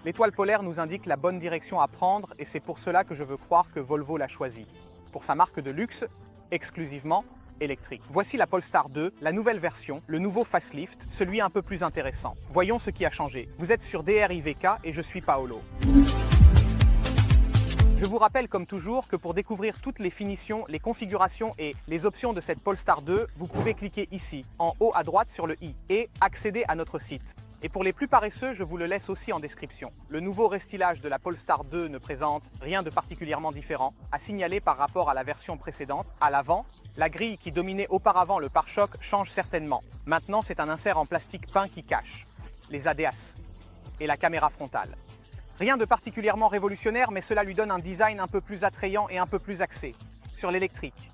L'étoile polaire nous indique la bonne direction à prendre et c'est pour cela que je veux croire que Volvo l'a choisi. Pour sa marque de luxe, exclusivement électrique. Voici la Polestar 2, la nouvelle version, le nouveau facelift, celui un peu plus intéressant. Voyons ce qui a changé. Vous êtes sur DRIVK et je suis Paolo. Je vous rappelle comme toujours que pour découvrir toutes les finitions, les configurations et les options de cette Polestar 2, vous pouvez cliquer ici, en haut à droite sur le i et accéder à notre site. Et pour les plus paresseux, je vous le laisse aussi en description. Le nouveau restylage de la Polestar 2 ne présente rien de particulièrement différent à signaler par rapport à la version précédente. À l'avant, la grille qui dominait auparavant le pare-choc change certainement. Maintenant, c'est un insert en plastique peint qui cache les ADAS et la caméra frontale. Rien de particulièrement révolutionnaire, mais cela lui donne un design un peu plus attrayant et un peu plus axé sur l'électrique.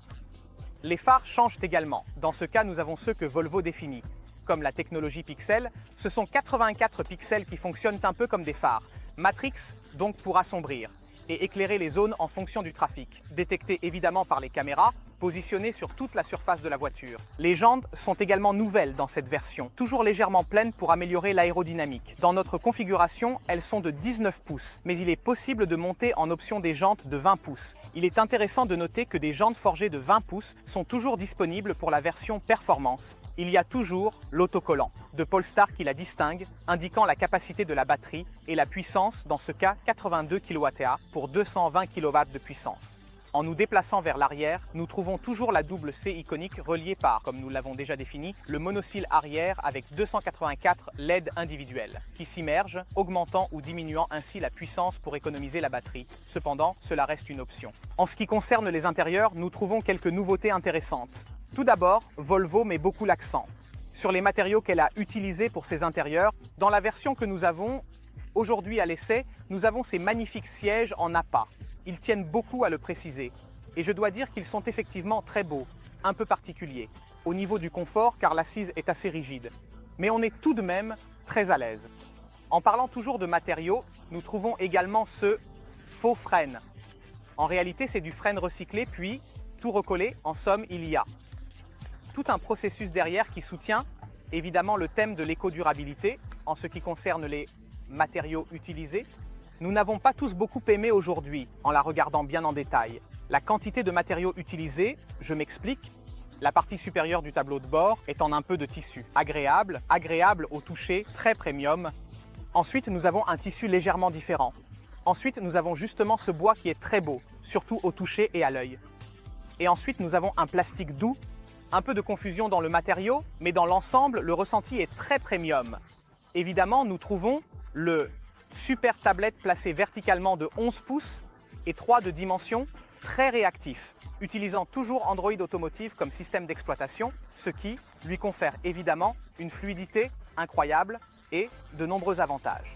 Les phares changent également. Dans ce cas, nous avons ceux que Volvo définit. Comme la technologie Pixel, ce sont 84 pixels qui fonctionnent un peu comme des phares. Matrix, donc pour assombrir et éclairer les zones en fonction du trafic. Détectés évidemment par les caméras, positionnés sur toute la surface de la voiture. Les jantes sont également nouvelles dans cette version, toujours légèrement pleines pour améliorer l'aérodynamique. Dans notre configuration, elles sont de 19 pouces, mais il est possible de monter en option des jantes de 20 pouces. Il est intéressant de noter que des jantes forgées de 20 pouces sont toujours disponibles pour la version performance. Il y a toujours l'autocollant de Polestar qui la distingue, indiquant la capacité de la batterie et la puissance, dans ce cas 82 kWh pour 220 kW de puissance. En nous déplaçant vers l'arrière, nous trouvons toujours la double C iconique reliée par, comme nous l'avons déjà défini, le monocyle arrière avec 284 LED individuels qui s'immergent, augmentant ou diminuant ainsi la puissance pour économiser la batterie. Cependant, cela reste une option. En ce qui concerne les intérieurs, nous trouvons quelques nouveautés intéressantes. Tout d'abord, Volvo met beaucoup l'accent sur les matériaux qu'elle a utilisés pour ses intérieurs. Dans la version que nous avons aujourd'hui à l'essai, nous avons ces magnifiques sièges en appât. Ils tiennent beaucoup à le préciser. Et je dois dire qu'ils sont effectivement très beaux, un peu particuliers, au niveau du confort car l'assise est assez rigide. Mais on est tout de même très à l'aise. En parlant toujours de matériaux, nous trouvons également ce faux frêne. En réalité, c'est du frêne recyclé puis tout recollé. En somme, il y a tout un processus derrière qui soutient évidemment le thème de l'éco-durabilité en ce qui concerne les matériaux utilisés. Nous n'avons pas tous beaucoup aimé aujourd'hui en la regardant bien en détail. La quantité de matériaux utilisés, je m'explique. La partie supérieure du tableau de bord est en un peu de tissu. Agréable au toucher, très premium. Ensuite, nous avons un tissu légèrement différent. Ensuite, nous avons justement ce bois qui est très beau, surtout au toucher et à l'œil. Et ensuite, nous avons un plastique doux. Un peu de confusion dans le matériau, mais dans l'ensemble, le ressenti est très premium. Évidemment, nous trouvons le super tablette placé verticalement de 11 pouces et 3 de dimension, très réactif, utilisant toujours Android Automotive comme système d'exploitation, ce qui lui confère évidemment une fluidité incroyable et de nombreux avantages.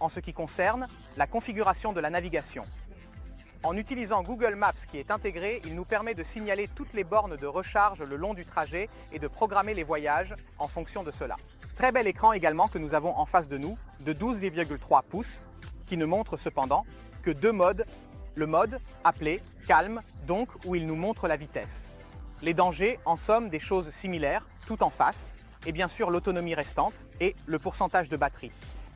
En ce qui concerne la configuration de la navigation, en utilisant Google Maps qui est intégré, il nous permet de signaler toutes les bornes de recharge le long du trajet et de programmer les voyages en fonction de cela. Très bel écran également que nous avons en face de nous, de 12,3 pouces, qui ne montre cependant que deux modes. Le mode appelé calme, donc où il nous montre la vitesse. Les dangers, en somme, des choses similaires, tout en face, et bien sûr l'autonomie restante et le pourcentage de batterie.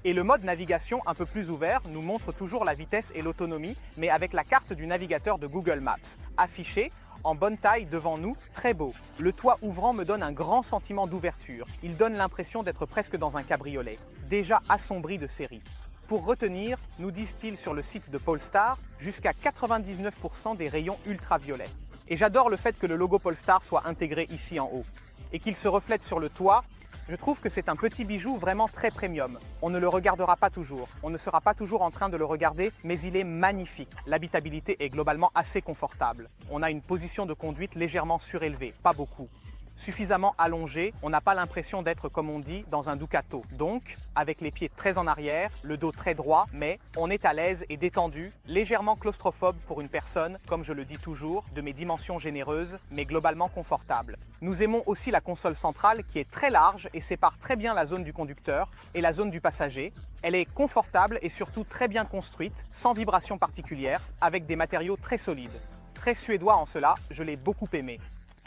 Et le mode navigation un peu plus ouvert nous montre toujours la vitesse et l'autonomie, mais avec la carte du navigateur de Google Maps, affichée en bonne taille devant nous, très beau. Le toit ouvrant me donne un grand sentiment d'ouverture. Il donne l'impression d'être presque dans un cabriolet, déjà assombri de série. Pour retenir, nous disent-ils sur le site de Polestar, jusqu'à 99% des rayons ultraviolets. Et j'adore le fait que le logo Polestar soit intégré ici en haut et qu'il se reflète sur le toit. Je trouve que c'est un petit bijou vraiment très premium. On ne le regardera pas toujours, on ne sera pas toujours en train de le regarder, mais il est magnifique. L'habitabilité est globalement assez confortable. On a une position de conduite légèrement surélevée, pas beaucoup. Suffisamment allongé, on n'a pas l'impression d'être, comme on dit, dans un Ducato. Donc, avec les pieds très en arrière, le dos très droit, mais on est à l'aise et détendu, légèrement claustrophobe pour une personne, comme je le dis toujours, de mes dimensions généreuses, mais globalement confortable. Nous aimons aussi la console centrale qui est très large et sépare très bien la zone du conducteur et la zone du passager. Elle est confortable et surtout très bien construite, sans vibration particulière, avec des matériaux très solides. Très suédois en cela, je l'ai beaucoup aimé.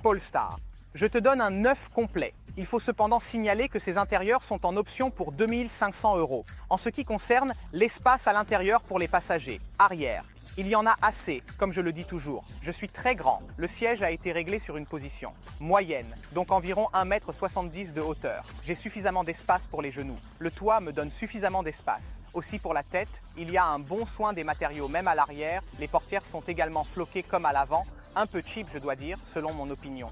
Polestar. Je te donne un 9 complet. Il faut cependant signaler que ces intérieurs sont en option pour 2 500 €. En ce qui concerne l'espace à l'intérieur pour les passagers, arrière, il y en a assez, comme je le dis toujours. Je suis très grand. Le siège a été réglé sur une position moyenne, donc environ 1,70 m de hauteur. J'ai suffisamment d'espace pour les genoux. Le toit me donne suffisamment d'espace. Aussi pour la tête, il y a un bon soin des matériaux même à l'arrière. Les portières sont également floquées comme à l'avant. Un peu cheap, je dois dire, selon mon opinion.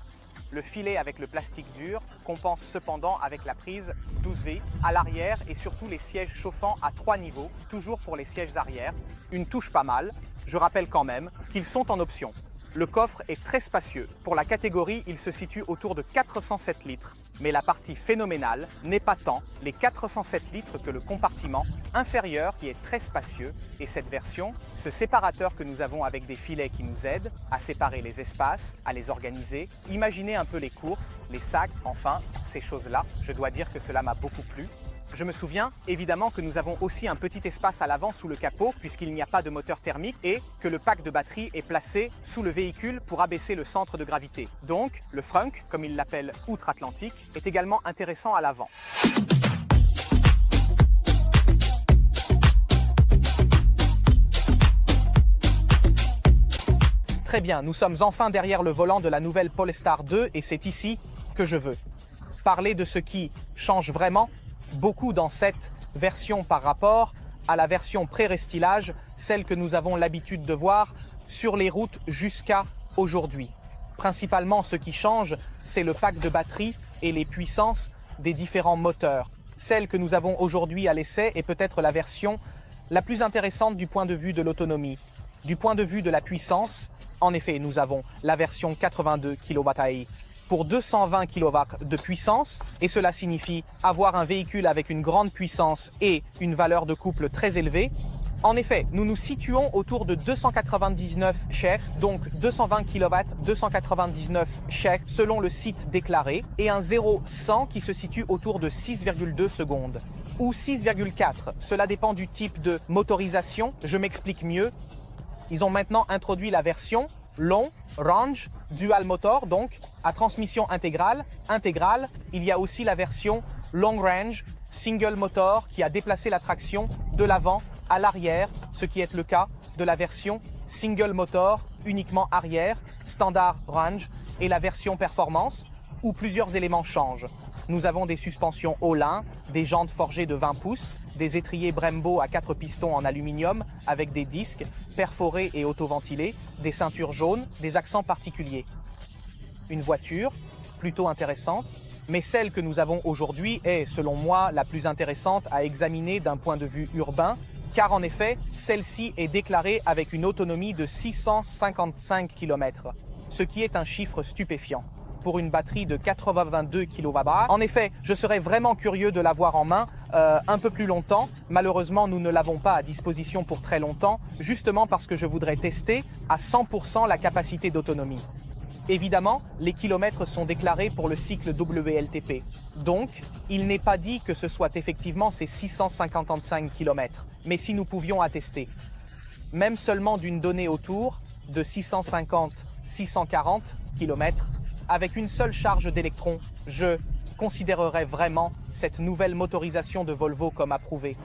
Le filet avec le plastique dur compense cependant avec la prise 12V à l'arrière et surtout les sièges chauffants à 3 niveaux, toujours pour les sièges arrière. Une touche pas mal. Je rappelle quand même qu'ils sont en option. Le coffre est très spacieux. Pour la catégorie, il se situe autour de 407 litres. Mais la partie phénoménale n'est pas tant les 407 litres que le compartiment inférieur qui est très spacieux. Et cette version, ce séparateur que nous avons avec des filets qui nous aident à séparer les espaces, à les organiser. Imaginez un peu les courses, les sacs, enfin, ces choses-là. Je dois dire que cela m'a beaucoup plu. Je me souviens évidemment que nous avons aussi un petit espace à l'avant sous le capot puisqu'il n'y a pas de moteur thermique et que le pack de batterie est placé sous le véhicule pour abaisser le centre de gravité. Donc, le frunk, comme il l'appelle outre-Atlantique, est également intéressant à l'avant. Très bien, nous sommes enfin derrière le volant de la nouvelle Polestar 2 et c'est ici que je veux parler de ce qui change vraiment beaucoup dans cette version par rapport à la version pré-restylage, celle que nous avons l'habitude de voir sur les routes jusqu'à aujourd'hui. Principalement, ce qui change, c'est le pack de batterie et les puissances des différents moteurs. Celle que nous avons aujourd'hui à l'essai est peut-être la version la plus intéressante du point de vue de l'autonomie. Du point de vue de la puissance, en effet, nous avons la version 82 kWh pour 220 kW de puissance et cela signifie avoir un véhicule avec une grande puissance et une valeur de couple très élevée. En effet, nous nous situons autour de 299 shekels, donc 220 kW, 299 shekels selon le site déclaré et un 0-100 qui se situe autour de 6,2 secondes ou 6,4. Cela dépend du type de motorisation. Je m'explique mieux. Ils ont maintenant introduit la version long range dual motor, donc à transmission intégrale. Il y a aussi la version long range single motor qui a déplacé la traction de l'avant à l'arrière, ce qui est le cas de la version single motor uniquement arrière, standard range, et la version performance où plusieurs éléments changent. Nous avons des suspensions Olin, des jantes forgées de 20 pouces, des étriers Brembo à 4 pistons en aluminium avec des disques perforés et autoventilés, des ceintures jaunes, des accents particuliers. Une voiture plutôt intéressante, mais celle que nous avons aujourd'hui est, selon moi, la plus intéressante à examiner d'un point de vue urbain, car en effet, celle-ci est déclarée avec une autonomie de 655 km, ce qui est un chiffre stupéfiant pour une batterie de 82 kWh. En effet, je serais vraiment curieux de l'avoir en main un peu plus longtemps. Malheureusement, nous ne l'avons pas à disposition pour très longtemps, justement parce que je voudrais tester à 100% la capacité d'autonomie. Évidemment, les kilomètres sont déclarés pour le cycle WLTP. Donc, il n'est pas dit que ce soit effectivement ces 655 km. Mais si nous pouvions attester, même seulement d'une donnée autour de 650-640 km, avec une seule charge d'électrons, je considérerais vraiment cette nouvelle motorisation de Volvo comme approuvée.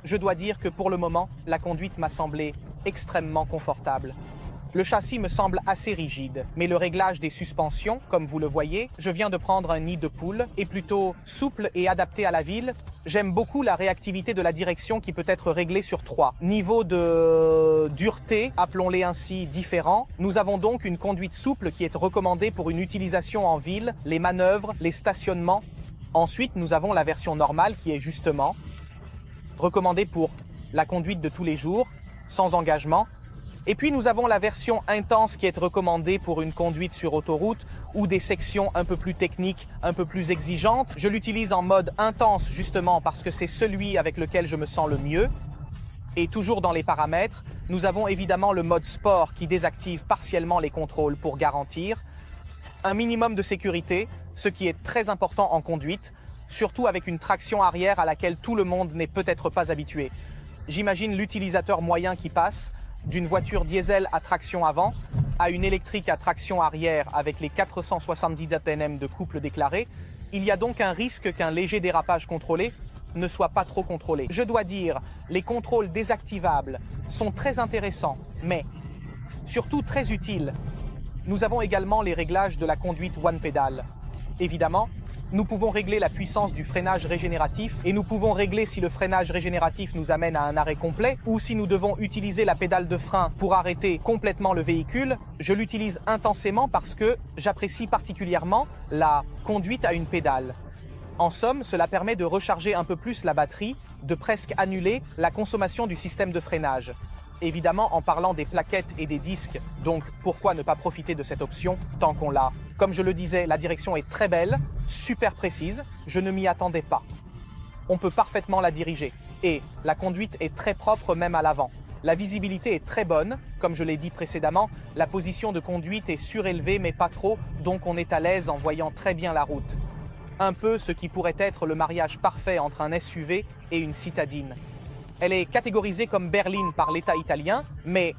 Je dois dire que pour le moment, la conduite m'a semblé extrêmement confortable. Le châssis me semble assez rigide, mais le réglage des suspensions, comme vous le voyez, je viens de prendre un nid de poule, est plutôt souple et adapté à la ville. J'aime beaucoup la réactivité de la direction qui peut être réglée sur 3 niveaux de dureté, appelons-les ainsi, différents. Nous avons donc une conduite souple qui est recommandée pour une utilisation en ville, les manœuvres, les stationnements. Ensuite, nous avons la version normale qui est justement recommandée pour la conduite de tous les jours, sans engagement. Et puis nous avons la version intense qui est recommandée pour une conduite sur autoroute ou des sections un peu plus techniques, un peu plus exigeantes. Je l'utilise en mode intense justement parce que c'est celui avec lequel je me sens le mieux. Et toujours dans les paramètres, nous avons évidemment le mode sport qui désactive partiellement les contrôles pour garantir un minimum de sécurité, ce qui est très important en conduite, surtout avec une traction arrière à laquelle tout le monde n'est peut-être pas habitué. J'imagine l'utilisateur moyen qui passe d'une voiture diesel à traction avant à une électrique à traction arrière avec les 470 Nm de couple déclaré, il y a donc un risque qu'un léger dérapage contrôlé ne soit pas trop contrôlé. Je dois dire, les contrôles désactivables sont très intéressants, mais surtout très utiles. Nous avons également les réglages de la conduite One Pedal. Évidemment, nous pouvons régler la puissance du freinage régénératif et nous pouvons régler si le freinage régénératif nous amène à un arrêt complet ou si nous devons utiliser la pédale de frein pour arrêter complètement le véhicule. Je l'utilise intensément parce que j'apprécie particulièrement la conduite à une pédale. En somme, cela permet de recharger un peu plus la batterie, de presque annuler la consommation du système de freinage. Évidemment, en parlant des plaquettes et des disques, donc pourquoi ne pas profiter de cette option tant qu'on l'a? Comme je le disais, la direction est très belle, super précise, je ne m'y attendais pas. On peut parfaitement la diriger et la conduite est très propre même à l'avant. La visibilité est très bonne, comme je l'ai dit précédemment, la position de conduite est surélevée mais pas trop, donc on est à l'aise en voyant très bien la route. Un peu ce qui pourrait être le mariage parfait entre un SUV et une citadine. Elle est catégorisée comme berline par l'État italien, mais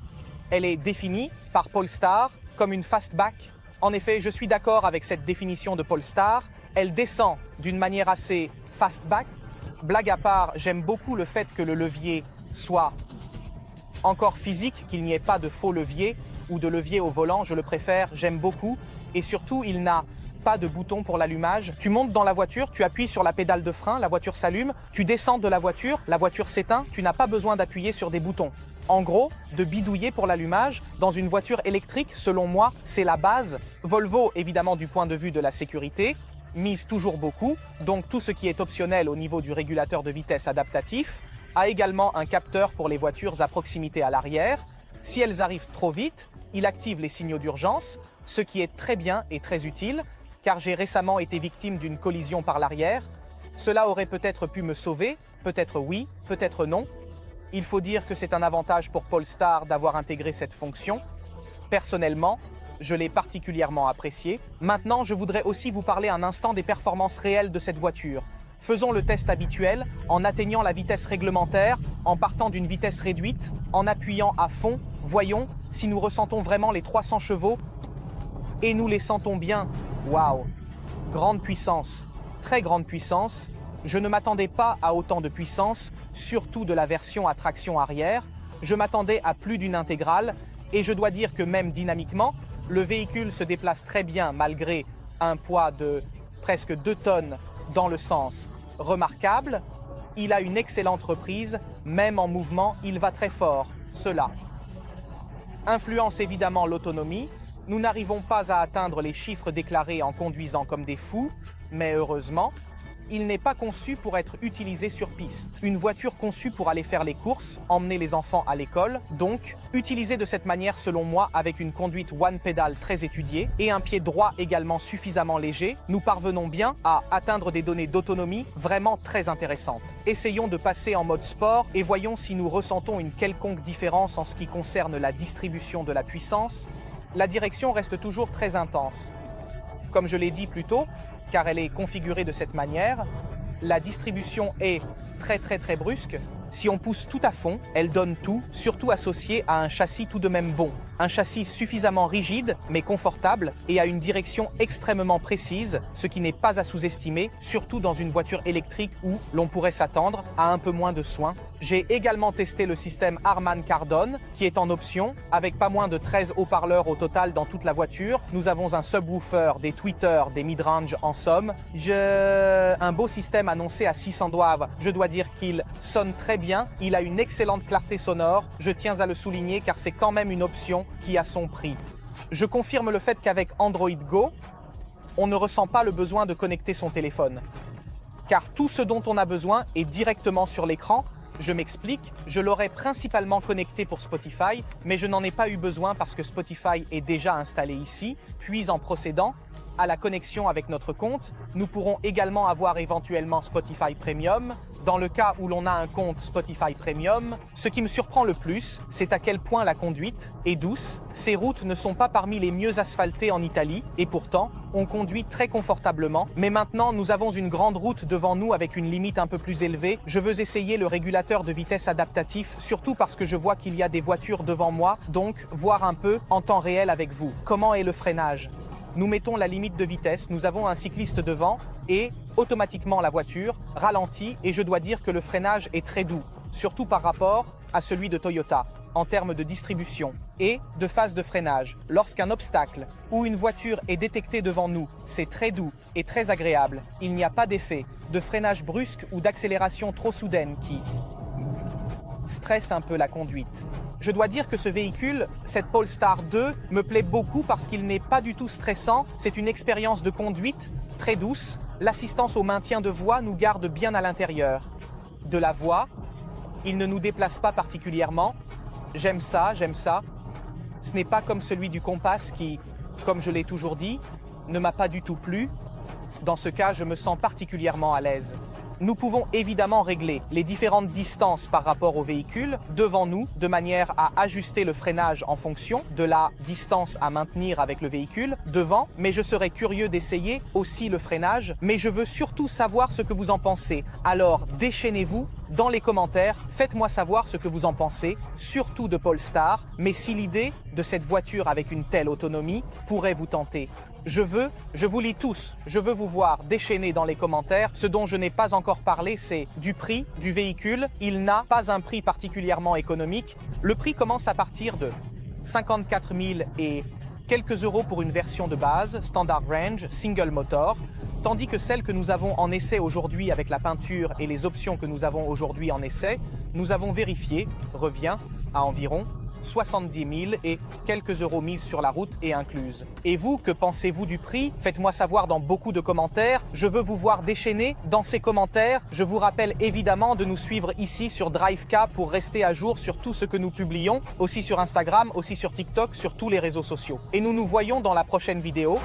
elle est définie par Polestar comme une fastback. En effet, je suis d'accord avec cette définition de Polestar. Elle descend d'une manière assez fastback. Blague à part, j'aime beaucoup le fait que le levier soit encore physique, qu'il n'y ait pas de faux levier ou de levier au volant, je le préfère, j'aime beaucoup. Et surtout, il n'a pas de bouton pour l'allumage. Tu montes dans la voiture, tu appuies sur la pédale de frein, la voiture s'allume, tu descends de la voiture s'éteint, tu n'as pas besoin d'appuyer sur des boutons. En gros, de bidouiller pour l'allumage, dans une voiture électrique, selon moi, c'est la base. Volvo, évidemment, du point de vue de la sécurité, mise toujours beaucoup, donc tout ce qui est optionnel au niveau du régulateur de vitesse adaptatif, a également un capteur pour les voitures à proximité à l'arrière. Si elles arrivent trop vite, il active les signaux d'urgence, ce qui est très bien et très utile, car j'ai récemment été victime d'une collision par l'arrière. Cela aurait peut-être pu me sauver, peut-être oui, peut-être non. Il faut dire que c'est un avantage pour Polestar d'avoir intégré cette fonction. Personnellement, je l'ai particulièrement apprécié. Maintenant, je voudrais aussi vous parler un instant des performances réelles de cette voiture. Faisons le test habituel en atteignant la vitesse réglementaire, en partant d'une vitesse réduite, en appuyant à fond. Voyons si nous ressentons vraiment les 300 chevaux et nous les sentons bien. Waouh! Grande puissance, très grande puissance. Je ne m'attendais pas à autant de puissance, surtout de la version à traction arrière. Je m'attendais à plus d'une intégrale et je dois dire que même dynamiquement, le véhicule se déplace très bien malgré un poids de presque 2 tonnes dans le sens remarquable. Il a une excellente reprise, même en mouvement, il va très fort, cela influence évidemment l'autonomie. Nous n'arrivons pas à atteindre les chiffres déclarés en conduisant comme des fous, mais heureusement, il n'est pas conçu pour être utilisé sur piste. Une voiture conçue pour aller faire les courses, emmener les enfants à l'école, donc utilisée de cette manière selon moi avec une conduite one pedal très étudiée et un pied droit également suffisamment léger, nous parvenons bien à atteindre des données d'autonomie vraiment très intéressantes. Essayons de passer en mode sport et voyons si nous ressentons une quelconque différence en ce qui concerne la distribution de la puissance. La direction reste toujours très intense. Comme je l'ai dit plus tôt, car elle est configurée de cette manière, la distribution est très brusque. Si on pousse tout à fond, elle donne tout, surtout associée à un châssis tout de même bon. Un châssis suffisamment rigide, mais confortable, et à une direction extrêmement précise, ce qui n'est pas à sous-estimer, surtout dans une voiture électrique où l'on pourrait s'attendre à un peu moins de soins. J'ai également testé le système Harman Kardon, qui est en option, avec pas moins de 13 haut-parleurs au total dans toute la voiture. Nous avons un subwoofer, des tweeters, des mid-range en somme. Un beau système annoncé à 600 doivres. Je dois dire qu'il sonne très bien, il a une excellente clarté sonore, je tiens à le souligner car c'est quand même une option qui a son prix. Je confirme le fait qu'avec Android Go, on ne ressent pas le besoin de connecter son téléphone. Car tout ce dont on a besoin est directement sur l'écran. Je m'explique, je l'aurais principalement connecté pour Spotify, mais je n'en ai pas eu besoin parce que Spotify est déjà installé ici. Puis en procédant à la connexion avec notre compte, nous pourrons également avoir éventuellement Spotify Premium, dans le cas où l'on a un compte Spotify Premium, ce qui me surprend le plus, c'est à quel point la conduite est douce. Ces routes ne sont pas parmi les mieux asphaltées en Italie, et pourtant, on conduit très confortablement. Mais maintenant, nous avons une grande route devant nous avec une limite un peu plus élevée. Je veux essayer le régulateur de vitesse adaptatif, surtout parce que je vois qu'il y a des voitures devant moi, donc voir un peu en temps réel avec vous. Comment est le freinage ? Nous mettons la limite de vitesse, nous avons un cycliste devant et automatiquement la voiture ralentit et je dois dire que le freinage est très doux, surtout par rapport à celui de Toyota en termes de distribution et de phase de freinage. Lorsqu'un obstacle ou une voiture est détectée devant nous, c'est très doux et très agréable. Il n'y a pas d'effet de freinage brusque ou d'accélération trop soudaine qui stresse un peu la conduite. Je dois dire que ce véhicule, cette Polestar 2, me plaît beaucoup parce qu'il n'est pas du tout stressant. C'est une expérience de conduite très douce. L'assistance au maintien de voie nous garde bien à l'intérieur de la voie. Il ne nous déplace pas particulièrement. J'aime ça, j'aime ça. Ce n'est pas comme celui du Compass qui, comme je l'ai toujours dit, ne m'a pas du tout plu. Dans ce cas, je me sens particulièrement à l'aise. Nous pouvons évidemment régler les différentes distances par rapport au véhicule devant nous de manière à ajuster le freinage en fonction de la distance à maintenir avec le véhicule devant, mais je serais curieux d'essayer aussi le freinage, mais je veux surtout savoir ce que vous en pensez. Alors déchaînez-vous dans les commentaires, faites-moi savoir ce que vous en pensez, surtout de Polestar, mais si l'idée de cette voiture avec une telle autonomie pourrait vous tenter. Je vous lis tous, je veux vous voir déchaîner dans les commentaires. Ce dont je n'ai pas encore parlé, c'est du prix du véhicule. Il n'a pas un prix particulièrement économique. Le prix commence à partir de 54 000 et quelques euros pour une version de base, Standard Range, Single Motor, tandis que celle que nous avons en essai aujourd'hui avec la peinture et les options que nous avons aujourd'hui en essai, nous avons vérifié, revient à environ 70 000 et quelques euros mises sur la route et incluses. Et vous, que pensez-vous du prix? Faites-moi savoir dans beaucoup de commentaires. Je veux vous voir déchaîner dans ces commentaires. Je vous rappelle évidemment de nous suivre ici sur DriveK pour rester à jour sur tout ce que nous publions, aussi sur Instagram, aussi sur TikTok, sur tous les réseaux sociaux. Et nous nous voyons dans la prochaine vidéo.